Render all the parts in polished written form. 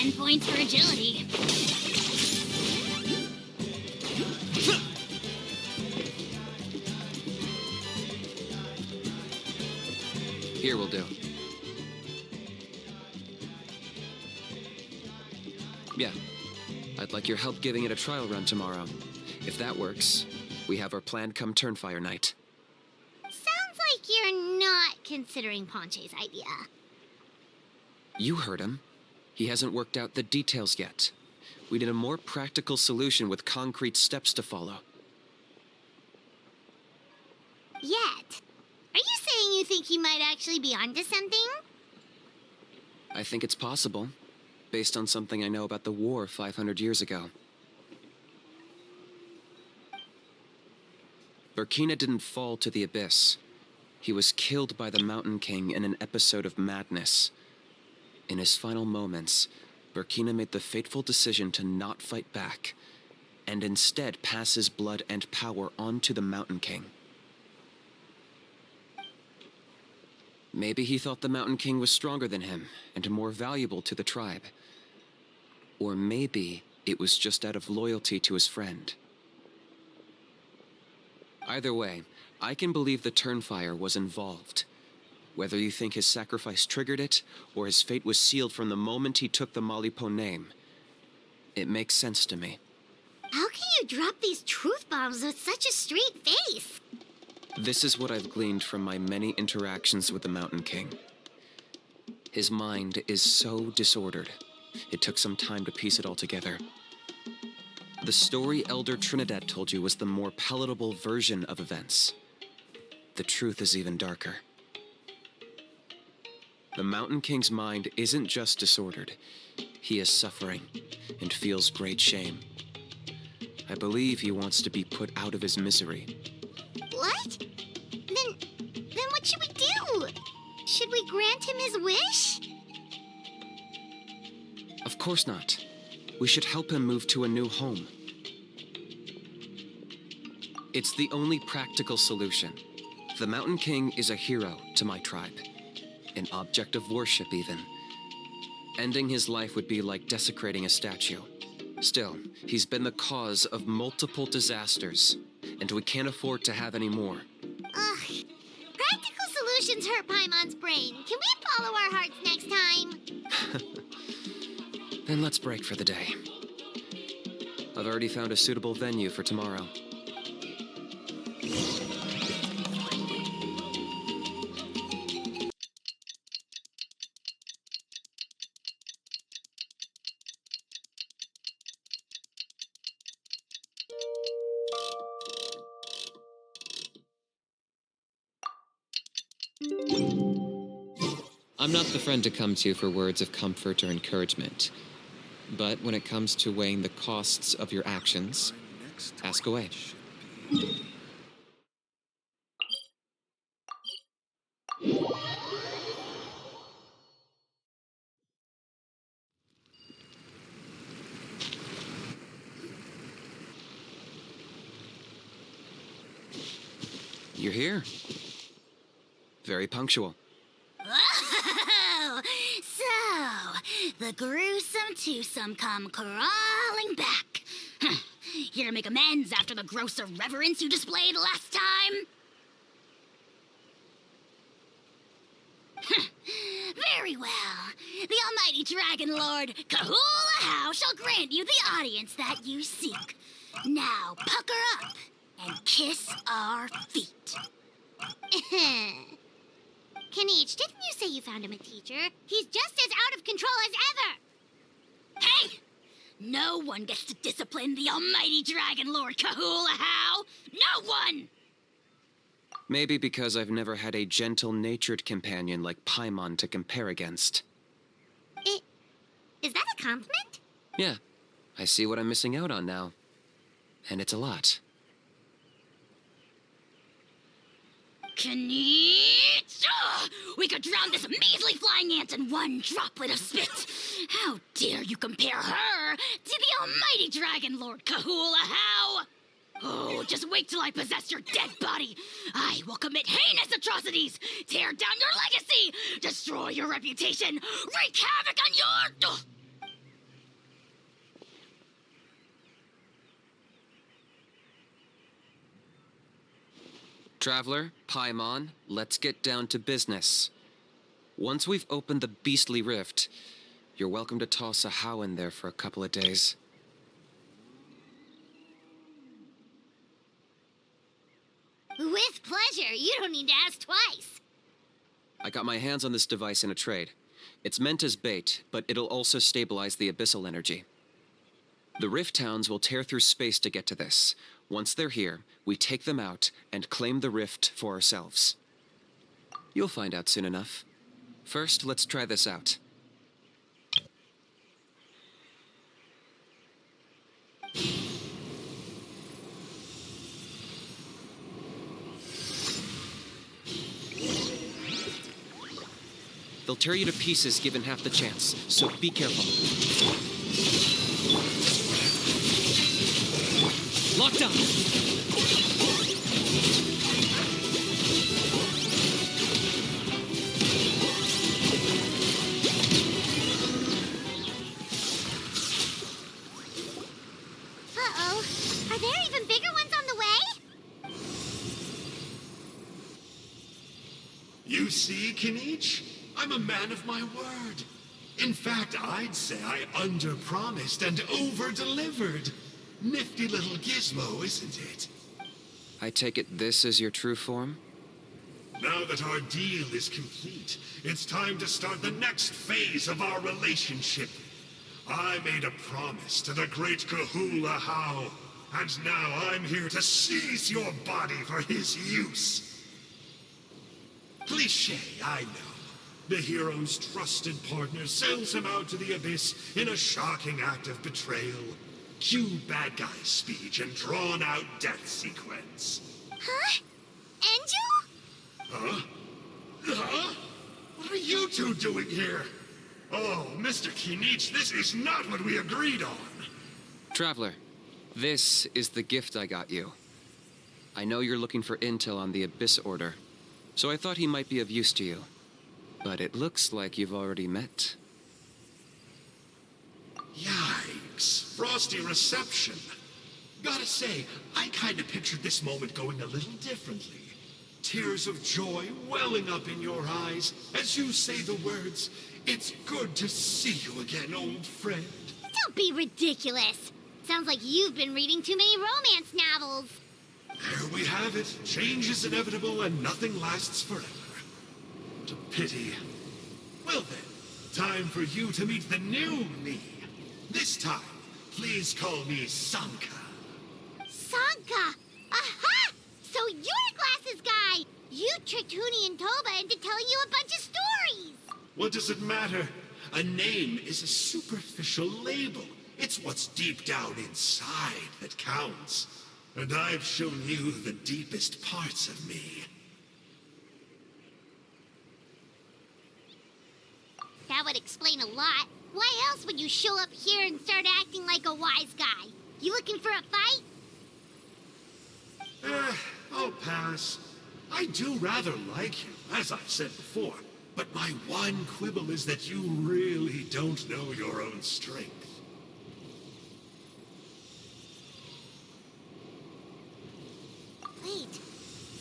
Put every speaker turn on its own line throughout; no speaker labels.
10 points for agility.
Here will do. Yeah. I'd like your help giving it a trial run tomorrow. If that works, we have our planned come Turnfire night.
Sounds like you're not considering Ponche's idea.
You heard him. He hasn't worked out the details yet. We need a more practical solution with concrete steps to follow.
Yet? Are you saying you think he might actually be onto something?
I think it's possible, based on something I know about the war 500 years ago. Burkina didn't fall to the abyss. He was killed by the Mountain King in an episode of madness. In his final moments, Burkina made the fateful decision to not fight back, and instead pass his blood and power on to the Mountain King. Maybe he thought the Mountain King was stronger than him, and more valuable to the tribe. Or maybe it was just out of loyalty to his friend. Either way, I can believe the Turnfire was involved. Whether you think his sacrifice triggered it, or his fate was sealed from the moment he took the Malipo name, it makes sense to me.
How can you drop these truth bombs with such a straight face?
This is what I've gleaned from my many interactions with the Mountain King. His mind is so disordered. It took some time to piece it all together. The story Elder Trinidad told you was the more palatable version of events. The truth is even darker. The Mountain King's mind isn't just disordered. He is suffering and feels great shame. I believe he wants to be put out of his misery.
What? Then what should we do? Should we grant him his wish?
Of course not. We should help him move to a new home. It's the only practical solution. The Mountain King is a hero to my tribe. An object of worship, even. Ending his life would be like desecrating a statue. Still, he's been the cause of multiple disasters, and we can't afford to have any more.
Ugh. Practical solutions hurt Paimon's brain. Can we follow our hearts next time?
Then let's break for the day. I've already found a suitable venue for tomorrow. I'm not the friend to come to for words of comfort or encouragement. But when it comes to weighing the costs of your actions, ask away. You're here. Very punctual.
Whoa! So, the gruesome twosome come crawling back. Here to make amends after the gross irreverence you displayed last time? Very well. The almighty Dragon Lord, Kahula shall grant you the audience that you seek. Now, pucker up and kiss our feet. Kanich, didn't you say you found him a teacher? He's just as out of control as ever! Hey! No one gets to discipline the almighty Dragon Lord Kahula How! No one!
Maybe because I've never had a gentle-natured companion like Paimon to compare against.
Is that a compliment?
Yeah, I see what I'm missing out on now. And it's a lot.
Kanich! We could drown this measly flying ant in one droplet of spit! How dare you compare her to the almighty Dragon Lord Kahula How! Oh, just wait till I possess your dead body! I will commit heinous atrocities! Tear down your legacy! Destroy your reputation! Wreak havoc on your...
Traveler, Paimon, let's get down to business. Once we've opened the beastly rift, you're welcome to toss a how in there for a couple of days.
With pleasure. You don't need to ask twice.
I got my hands on this device in a trade. It's meant as bait, but it'll also stabilize the abyssal energy. The Rift Towns will tear through space to get to this. Once they're here, we take them out and claim the Rift for ourselves. You'll find out soon enough. First, let's try this out. They'll tear you to pieces given half the chance, so be careful. Locked on!
Uh-oh. Are there even bigger ones on the way?
You see, Kinich? I'm a man of my word. In fact, I'd say I under-promised and over-delivered. Nifty little gizmo, isn't it?
I take it this is your true form?
Now that our deal is complete, it's time to start the next phase of our relationship. I made a promise to the great Kahula How, and now I'm here to seize your body for his use. Cliché, I know. The hero's trusted partner sells him out to the abyss in a shocking act of betrayal. Cue bad guy speech and drawn-out death sequence.
Huh? Angel?
Huh? Huh? What are you two doing here? Oh, Mr. Kinich, this is not what we agreed on.
Traveler, this is the gift I got you. I know you're looking for intel on the Abyss Order, so I thought he might be of use to you. But it looks like you've already met.
Yikes. Frosty reception. Gotta say, I kinda pictured this moment going a little differently. Tears of joy welling up in your eyes as you say the words, "It's good to see you again, old friend."
Don't be ridiculous. Sounds like you've been reading too many romance novels.
There we have it. Change is inevitable and nothing lasts forever. What a pity. Well then, time for you to meet the new me. This time, please call me Sanka.
Sanka! Aha! So you're a glasses guy! You tricked Huni and Toba into telling you a bunch of stories!
What does it matter? A name is a superficial label. It's what's deep down inside that counts. And I've shown you the deepest parts of me.
That would explain a lot. Why else would you show up here and start acting like a wise guy? You looking for a fight?
I'll pass. I do rather like you, as I've said before. But my one quibble is that you really don't know your own strength.
Wait.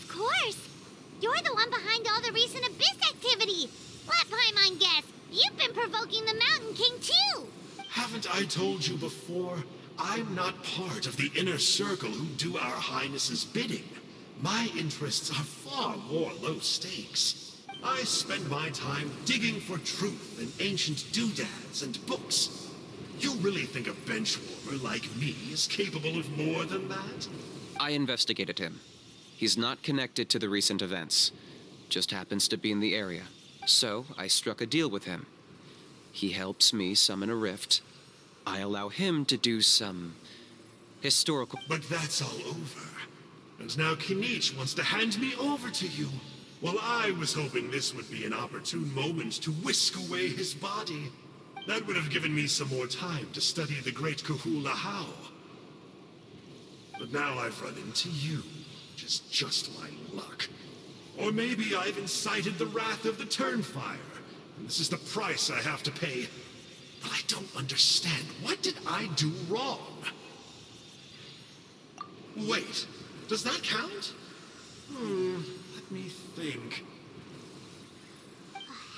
Of course. You're the one behind all the recent Abyss activity. Let Paimon guess. You've been provoking the Mountain King, too!
Haven't I told you before? I'm not part of the inner circle who do our Highness's bidding. My interests are far more low stakes. I spend my time digging for truth in ancient doodads and books. You really think a benchwarmer like me is capable of more than that?
I investigated him. He's not connected to the recent events. Just happens to be in the area. So, I struck a deal with him. He helps me summon a rift. I allow him to do some historical...
But that's all over. And now Kinich wants to hand me over to you. Well, I was hoping this would be an opportune moment to whisk away his body. That would have given me some more time to study the great Kahula How. But now I've run into you, which is just my luck. Or maybe I've incited the wrath of the Turnfire, and this is the price I have to pay. But I don't understand. What did I do wrong? Wait, does that count? Let me think.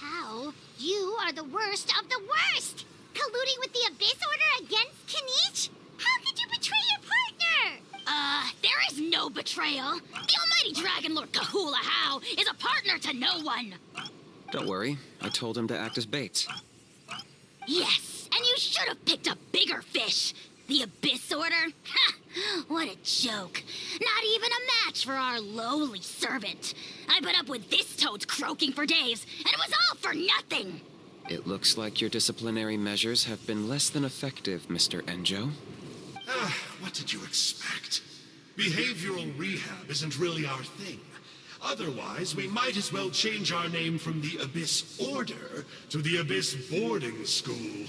How? You are the worst of the worst! Colluding with the Abyss Order against Kanich? How could you betray your partner?
There is no betrayal. The almighty Dragon Lord Kahula How is a partner to no one.
Don't worry, I told him to act as bait.
Yes, and you should have picked a bigger fish. The Abyss Order? Ha! What a joke. Not even a match for our lowly servant. I put up with this toad's croaking for days, and it was all for nothing.
It looks like your disciplinary measures have been less than effective, Mr. Enjo.
What did you expect? Behavioral rehab isn't really our thing. Otherwise, we might as well change our name from the Abyss Order to the Abyss Boarding School.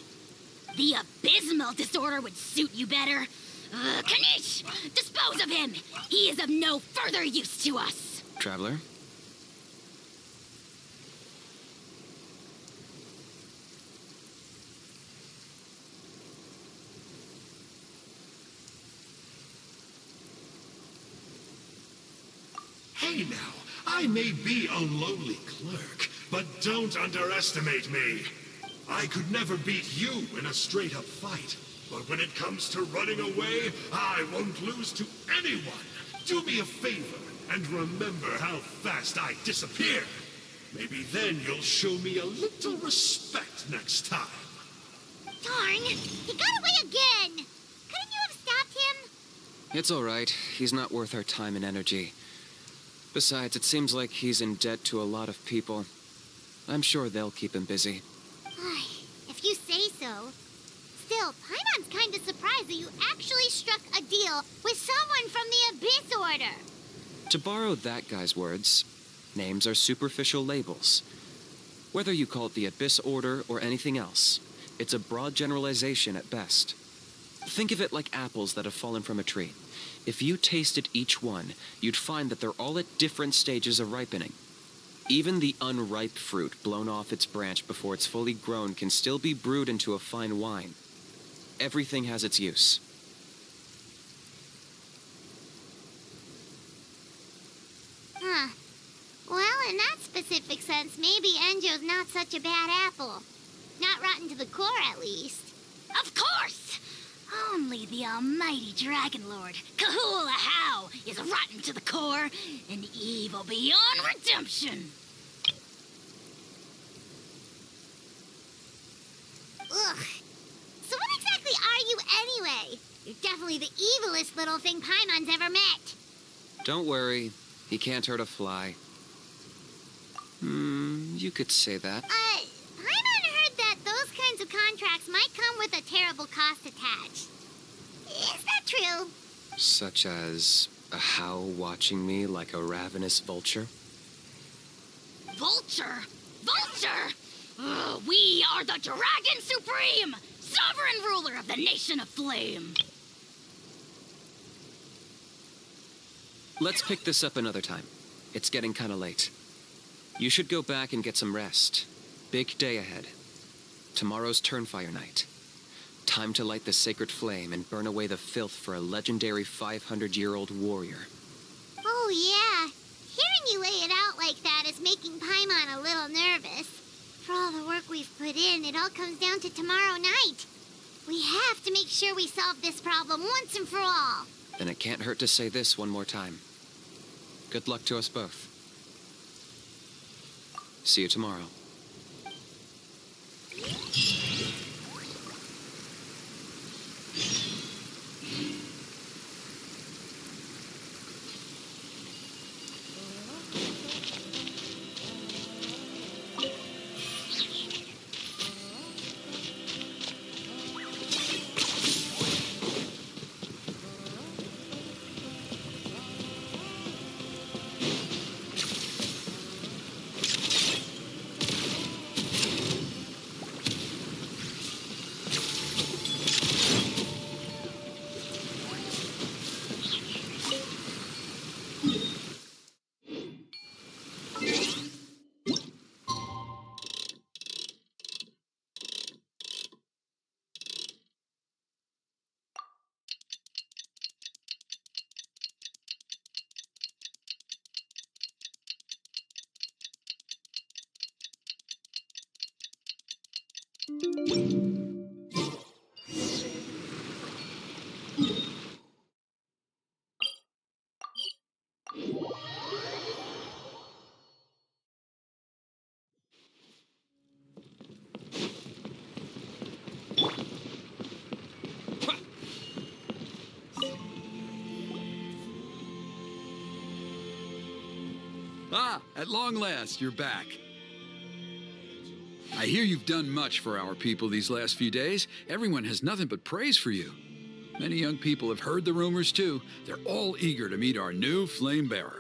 The abysmal disorder would suit you better. Kanish, dispose of him. He is of no further use to us.
Traveler?
Hey now, I may be a lowly clerk, but don't underestimate me. I could never beat you in a straight-up fight, but when it comes to running away, I won't lose to anyone. Do me a favor and remember how fast I disappear. Maybe then you'll show me a little respect next time.
Darn! He got away again! Couldn't you have stopped him?
It's all right. He's not worth our time and energy. Besides, it seems like he's in debt to a lot of people. I'm sure they'll keep him busy.
If you say so. Still, Paimon's kinda surprised that you actually struck a deal with someone from the Abyss Order.
To borrow that guy's words, names are superficial labels. Whether you call it the Abyss Order or anything else, it's a broad generalization at best. Think of it like apples that have fallen from a tree. If you tasted each one, you'd find that they're all at different stages of ripening. Even the unripe fruit blown off its branch before it's fully grown can still be brewed into a fine wine. Everything has its use.
Huh. Well, in that specific sense, maybe Enjo's not such a bad apple. Not rotten to the core, at least.
Of course! Only the almighty Dragon Lord, Kahula How, is rotten to the core and evil beyond redemption.
Ugh. So what exactly are you anyway? You're definitely the evilest little thing Paimon's ever met.
Don't worry, he can't hurt a fly. You could say that.
Paimon heard that those kinds of contracts might come with a terrible cost attached. Is that true?
Such as a How watching me like a ravenous vulture?
Vulture? Vulture! We are the Dragon Supreme, sovereign ruler of the Nation of Flame.
Let's pick this up another time. It's getting kinda late. You should go back and get some rest. Big day ahead. Tomorrow's Turnfire night. Time to light the sacred flame and burn away the filth for a legendary 500-year-old warrior.
Oh, yeah. Hearing you lay it out like that is making Paimon a little nervous. For all the work we've put in, it all comes down to tomorrow night. We have to make sure we solve this problem once and for all.
Then it can't hurt to say this one more time. Good luck to us both. See you tomorrow.
At long last, you're back. I hear you've done much for our people these last few days. Everyone has nothing but praise for you. Many young people have heard the rumors, too. They're all eager to meet our new flame bearer.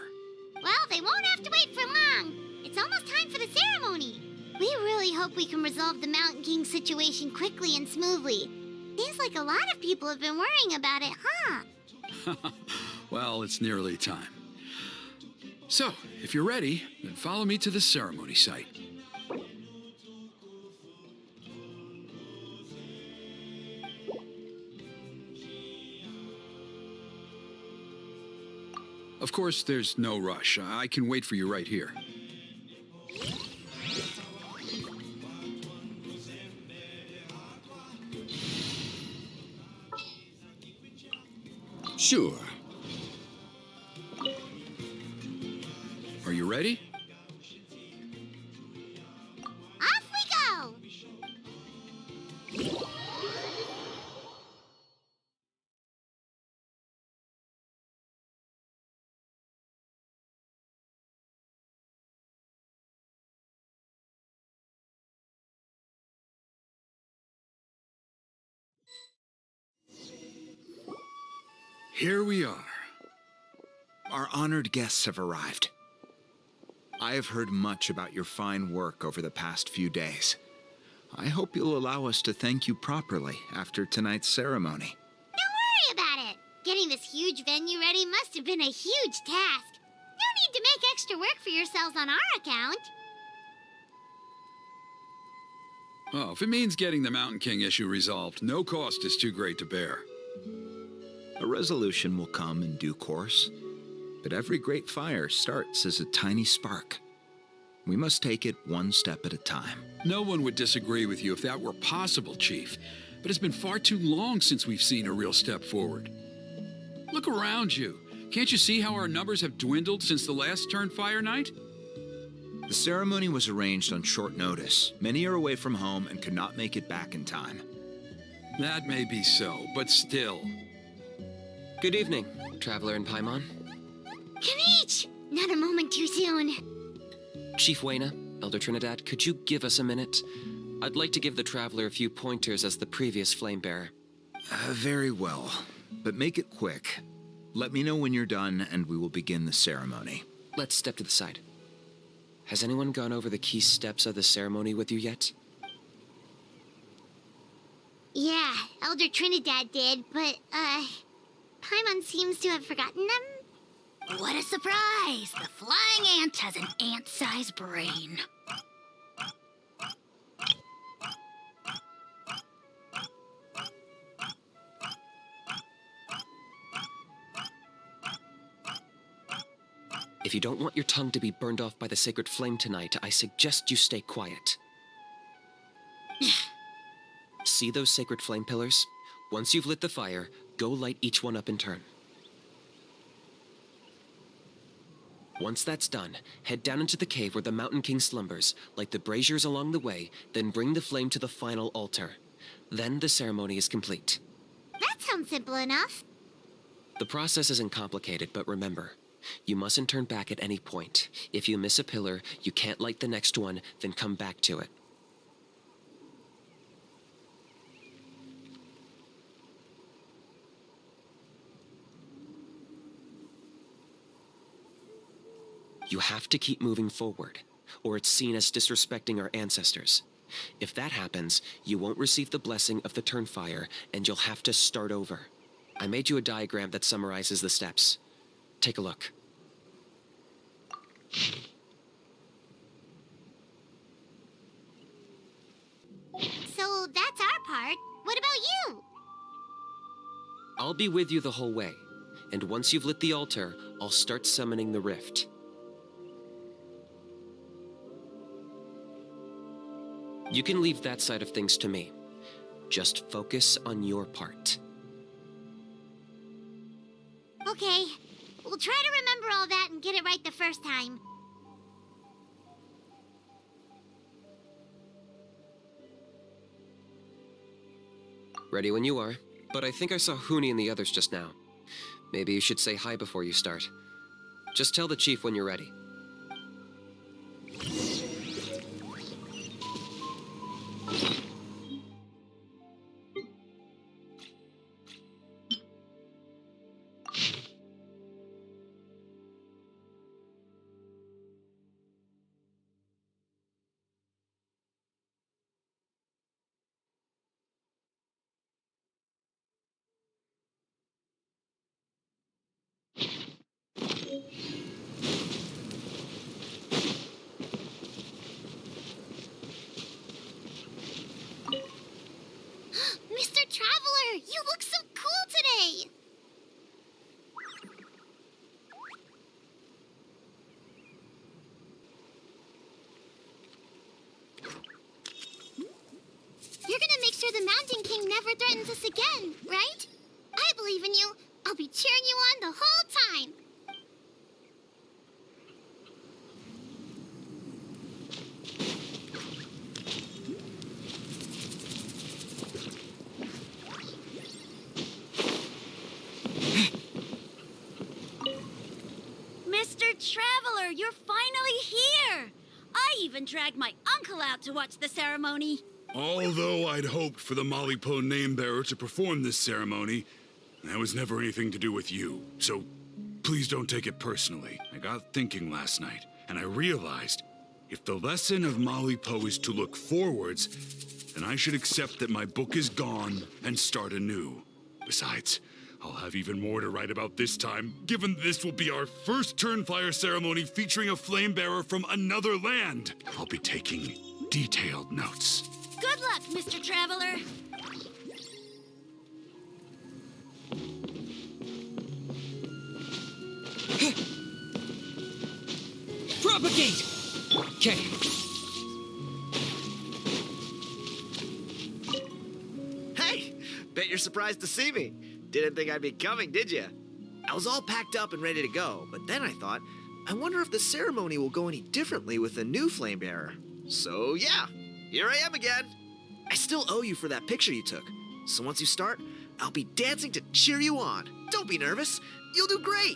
Well, they won't have to wait for long. It's almost time for the ceremony. We really hope we can resolve the Mountain King situation quickly and smoothly. Seems like a lot of people have been worrying about it, huh?
Well, it's nearly time. So, if you're ready, then follow me to the ceremony site. Of course, there's no rush. I can wait for you right here.
Sure.
Are you ready?
Off we go!
Here we are.
Our honored guests have arrived. I have heard much about your fine work over the past few days. I hope you'll allow us to thank you properly after tonight's ceremony.
Don't worry about it. Getting this huge venue ready must have been a huge task. No need to make extra work for yourselves on our account.
Oh, if it means getting the Mountain King issue resolved, no cost is too great to bear.
A resolution will come in due course, but every great fire starts as a tiny spark. We must take it one step at a time.
No one would disagree with you if that were possible, Chief, but it's been far too long since we've seen a real step forward. Look around you. Can't you see how our numbers have dwindled since the last Turnfire night?
The ceremony was arranged on short notice. Many are away from home and could not make it back in time.
That may be so, but still.
Good evening, Traveler in Paimon.
Kanich! Not a moment too soon.
Chief Wayna, Elder Trinidad, could you give us a minute? I'd like to give the Traveler a few pointers as the previous flame bearer.
Very well, but make it quick. Let me know when you're done and we will begin the ceremony.
Let's step to the side. Has anyone gone over the key steps of the ceremony with you yet?
Yeah, Elder Trinidad did, but, Paimon seems to have forgotten them.
What a surprise! The flying ant has an ant-sized brain.
If you don't want your tongue to be burned off by the sacred flame tonight, I suggest you stay quiet. See those sacred flame pillars? Once you've lit the fire, go light each one up in turn. Once that's done, head down into the cave where the Mountain King slumbers, light the braziers along the way, then bring the flame to the final altar. Then the ceremony is complete.
That sounds simple enough.
The process isn't complicated, but remember, you mustn't turn back at any point. If you miss a pillar, you can't light the next one, then come back to it. You have to keep moving forward, or it's seen as disrespecting our ancestors. If that happens, you won't receive the blessing of the Turnfire, and you'll have to start over. I made you a diagram that summarizes the steps. Take a look.
So that's our part. What about you?
I'll be with you the whole way, and once you've lit the altar, I'll start summoning the rift. You can leave that side of things to me. Just focus on your part.
Okay, we'll try to remember all that and get it right the first time.
Ready when you are, but I think I saw Huni and the others just now. Maybe you should say hi before you start. Just tell the chief when you're ready.
the Mountain King never threatens us again, right? I believe in you. I'll be cheering you on the whole time.
Mr. Traveler, you're finally here! I even dragged my uncle out to watch the ceremony.
Although I'd hoped for the Malipo name-bearer to perform this ceremony, that was never anything to do with you. So please don't take it personally. I got thinking last night, and I realized if the lesson of Malipo is to look forwards, then I should accept that my book is gone and start anew. Besides, I'll have even more to write about this time, given this will be our first Turnfire ceremony featuring a flame-bearer from another land. I'll be taking detailed notes.
Good luck, Mr. Traveler.
Propagate! Okay.
Hey! Bet you're surprised to see me. Didn't think I'd be coming, did you? I was all packed up and ready to go, but then I thought, I wonder if the ceremony will go any differently with the new flame bearer. So yeah, here I am again. I still owe you for that picture you took. So once you start, I'll be dancing to cheer you on. Don't be nervous. You'll do great.